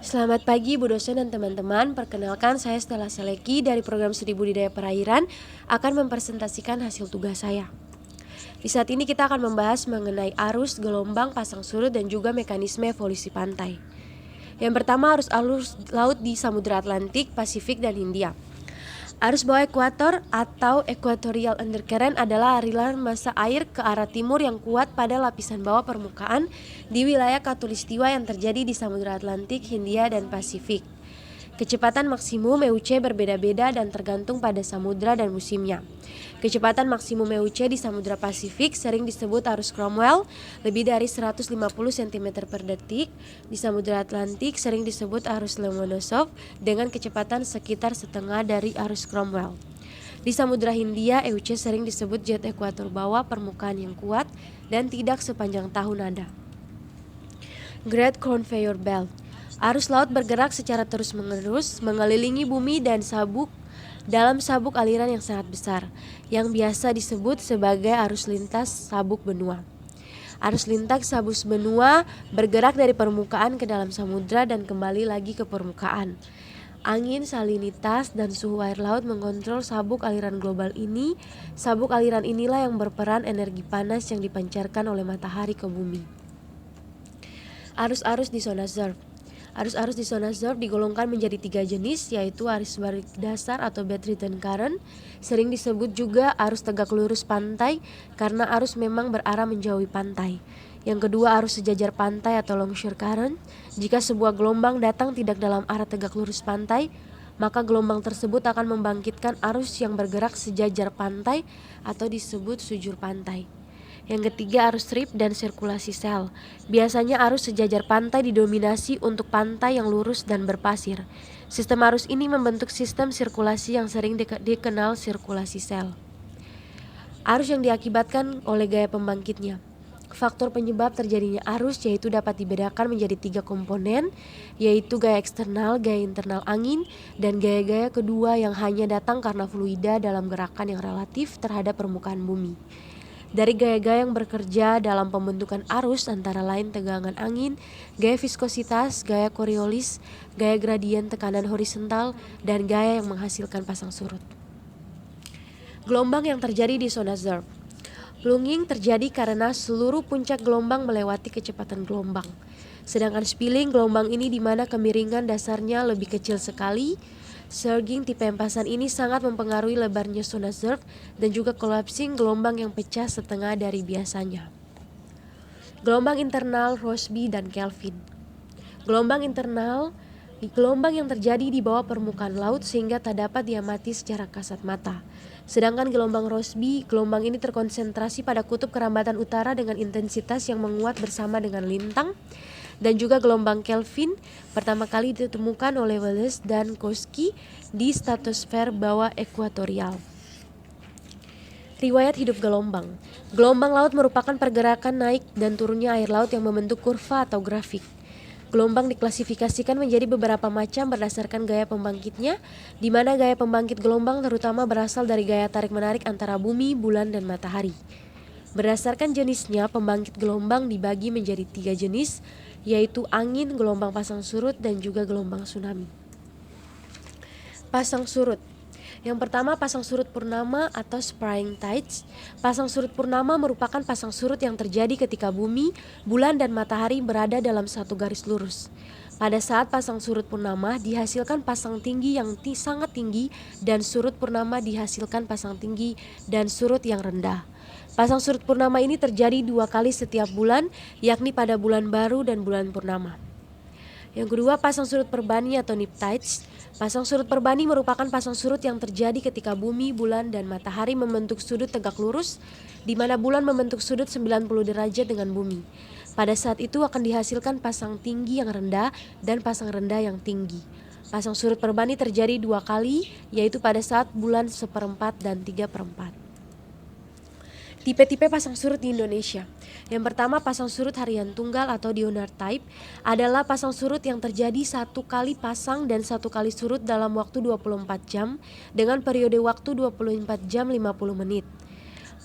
Selamat pagi Bu dosen dan teman-teman. Perkenalkan saya Stella Seleki dari program Studi Budidaya Perairan akan mempresentasikan hasil tugas saya. Di saat ini kita akan membahas mengenai arus, gelombang, pasang surut dan juga mekanisme evolusi pantai. Yang pertama arus laut di Samudra Atlantik, Pasifik dan Hindia. Arus bawah ekuator atau equatorial undercurrent adalah aliran massa air ke arah timur yang kuat pada lapisan bawah permukaan di wilayah khatulistiwa yang terjadi di Samudra Atlantik, Hindia, dan Pasifik. Kecepatan maksimum EUC berbeda-beda dan tergantung pada samudra dan musimnya. Kecepatan maksimum EUC di Samudra Pasifik sering disebut arus Cromwell, lebih dari 150 cm per detik. Di Samudra Atlantik sering disebut arus Lomonosov dengan kecepatan sekitar setengah dari arus Cromwell. Di Samudra Hindia, EUC sering disebut jet ekuator bawah permukaan yang kuat dan tidak sepanjang tahun ada. Great Conveyor Belt. Arus laut bergerak secara terus-menerus mengelilingi bumi dan dalam sabuk aliran yang sangat besar, yang biasa disebut sebagai arus lintas sabuk benua. Arus lintas sabuk benua bergerak dari permukaan ke dalam samudra dan kembali lagi ke permukaan. Angin, salinitas, dan suhu air laut mengontrol sabuk aliran global ini. Sabuk aliran inilah yang berperan energi panas yang dipancarkan oleh matahari ke bumi. Arus-arus di zona ZERF. Arus-arus di zona ZERF digolongkan menjadi 3 jenis, yaitu arus balik dasar atau bedridden current, sering disebut juga arus tegak lurus pantai karena arus memang berarah menjauhi pantai. Yang kedua arus sejajar pantai atau longshore current. Jika sebuah gelombang datang tidak dalam arah tegak lurus pantai, maka gelombang tersebut akan membangkitkan arus yang bergerak sejajar pantai atau disebut sujur pantai. Yang ketiga arus strip dan sirkulasi sel. Biasanya arus sejajar pantai didominasi untuk pantai yang lurus dan berpasir. Sistem arus ini membentuk sistem sirkulasi yang sering dikenal sirkulasi sel. Arus yang diakibatkan oleh gaya pembangkitnya. Faktor penyebab terjadinya arus yaitu dapat dibedakan menjadi 3 komponen, yaitu gaya eksternal, gaya internal angin, dan gaya-gaya kedua yang hanya datang karena fluida dalam gerakan yang relatif terhadap permukaan bumi. Dari gaya-gaya yang bekerja dalam pembentukan arus antara lain tegangan angin, gaya viskositas, gaya Coriolis, gaya gradien tekanan horizontal, dan gaya yang menghasilkan pasang surut. Gelombang yang terjadi di zona ZERF. Plunging terjadi karena seluruh puncak gelombang melewati kecepatan gelombang. Sedangkan spilling gelombang ini di mana kemiringan dasarnya lebih kecil sekali. Surging tipe empasan ini sangat mempengaruhi lebarnya zona ZERF dan juga collapsing gelombang yang pecah setengah dari biasanya. Gelombang internal Rossby dan Kelvin. Gelombang internal gelombang yang terjadi di bawah permukaan laut sehingga tak dapat diamati secara kasat mata. Sedangkan gelombang Rossby, gelombang ini terkonsentrasi pada kutub kerambatan utara dengan intensitas yang menguat bersama dengan lintang. Dan juga gelombang Kelvin pertama kali ditemukan oleh Wallace dan Koski di stratosfer bawah ekuatorial. Riwayat hidup gelombang. Gelombang laut merupakan pergerakan naik dan turunnya air laut yang membentuk kurva atau grafik. Gelombang diklasifikasikan menjadi beberapa macam berdasarkan gaya pembangkitnya, di mana gaya pembangkit gelombang terutama berasal dari gaya tarik-menarik antara bumi, bulan, dan matahari. Berdasarkan jenisnya, pembangkit gelombang dibagi menjadi 3 jenis, yaitu angin, gelombang pasang surut, dan juga gelombang tsunami. Pasang surut. Yang pertama pasang surut purnama atau spring tides. Pasang surut purnama merupakan pasang surut yang terjadi ketika bumi, bulan, dan matahari berada dalam satu garis lurus. Pada saat pasang surut purnama dihasilkan pasang tinggi yang sangat tinggi dan surut purnama dihasilkan pasang tinggi dan surut yang rendah. Pasang surut purnama ini terjadi 2 kali setiap bulan, yakni pada bulan baru dan bulan purnama. Yang kedua, pasang surut perbani atau neap tides. Pasang surut perbani merupakan pasang surut yang terjadi ketika bumi, bulan, dan matahari membentuk sudut tegak lurus, di mana bulan membentuk sudut 90 derajat dengan bumi. Pada saat itu akan dihasilkan pasang tinggi yang rendah dan pasang rendah yang tinggi. Pasang surut perbani terjadi 2 kali, yaitu pada saat bulan 1/4 dan 3/4. Tipe-tipe pasang surut di Indonesia. Yang pertama pasang surut harian tunggal atau Dionard type adalah pasang surut yang terjadi 1 kali pasang dan 1 kali surut dalam waktu 24 jam dengan periode waktu 24 jam 50 menit.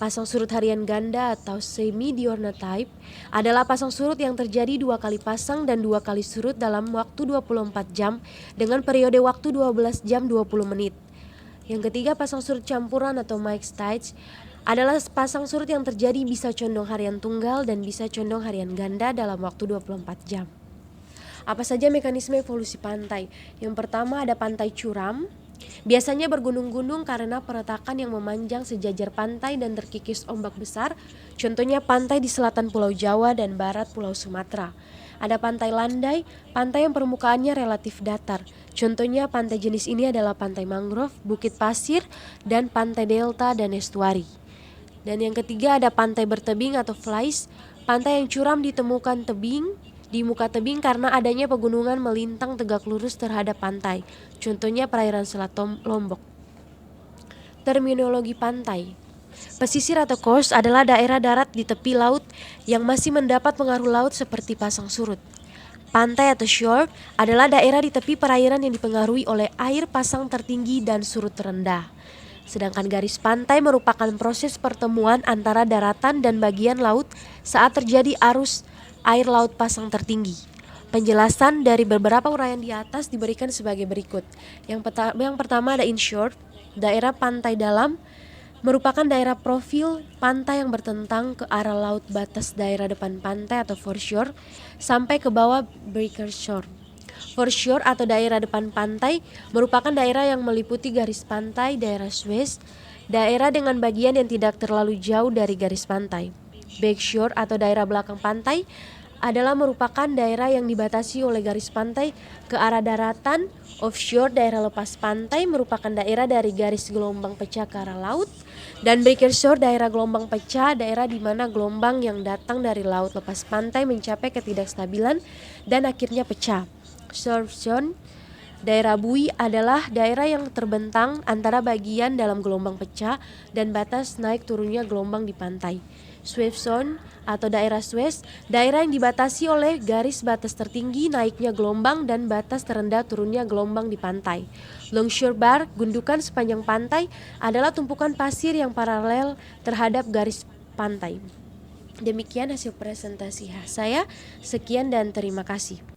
Pasang surut harian ganda atau semi-diurnal type adalah pasang surut yang terjadi 2 kali pasang dan 2 kali surut dalam waktu 24 jam dengan periode waktu 12 jam 20 menit. Yang ketiga, pasang surut campuran atau mixed tides adalah pasang surut yang terjadi bisa condong harian tunggal dan bisa condong harian ganda dalam waktu 24 jam. Apa saja mekanisme evolusi pantai? Yang pertama ada pantai curam. Biasanya bergunung-gunung karena peretakan yang memanjang sejajar pantai dan terkikis ombak besar. Contohnya pantai di selatan Pulau Jawa dan barat Pulau Sumatera. Ada pantai landai, pantai yang permukaannya relatif datar. Contohnya pantai jenis ini adalah pantai mangrove, bukit pasir, dan pantai delta dan estuari. Dan yang ketiga ada pantai bertebing atau flies. Pantai yang curam ditemukan di muka tebing karena adanya pegunungan melintang tegak lurus terhadap pantai. Contohnya perairan Selat Lombok. Terminologi pantai. Pesisir atau coast adalah daerah darat di tepi laut yang masih mendapat pengaruh laut seperti pasang surut. Pantai atau shore adalah daerah di tepi perairan yang dipengaruhi oleh air pasang tertinggi dan surut rendah. Sedangkan garis pantai merupakan proses pertemuan antara daratan dan bagian laut saat terjadi arus air laut pasang tertinggi. Penjelasan dari beberapa uraian di atas diberikan sebagai berikut. Yang pertama ada inshore, daerah pantai dalam merupakan daerah profil pantai yang bertentang ke arah laut batas daerah depan pantai atau foreshore sampai ke bawah breaker shore. Foreshore atau daerah depan pantai merupakan daerah yang meliputi garis pantai daerah Suez, daerah dengan bagian yang tidak terlalu jauh dari garis pantai. Backshore atau daerah belakang pantai adalah merupakan daerah yang dibatasi oleh garis pantai ke arah daratan. Offshore daerah lepas pantai merupakan daerah dari garis gelombang pecah ke arah laut. Dan breaker shore daerah gelombang pecah, daerah di mana gelombang yang datang dari laut lepas pantai mencapai ketidakstabilan dan akhirnya pecah. Surf zone daerah buoy adalah daerah yang terbentang antara bagian dalam gelombang pecah dan batas naik turunnya gelombang di pantai. Swave zone atau daerah Suez, daerah yang dibatasi oleh garis batas tertinggi naiknya gelombang dan batas terendah turunnya gelombang di pantai. Longshore bar, gundukan sepanjang pantai, adalah tumpukan pasir yang paralel terhadap garis pantai. Demikian hasil presentasi saya. Sekian dan terima kasih.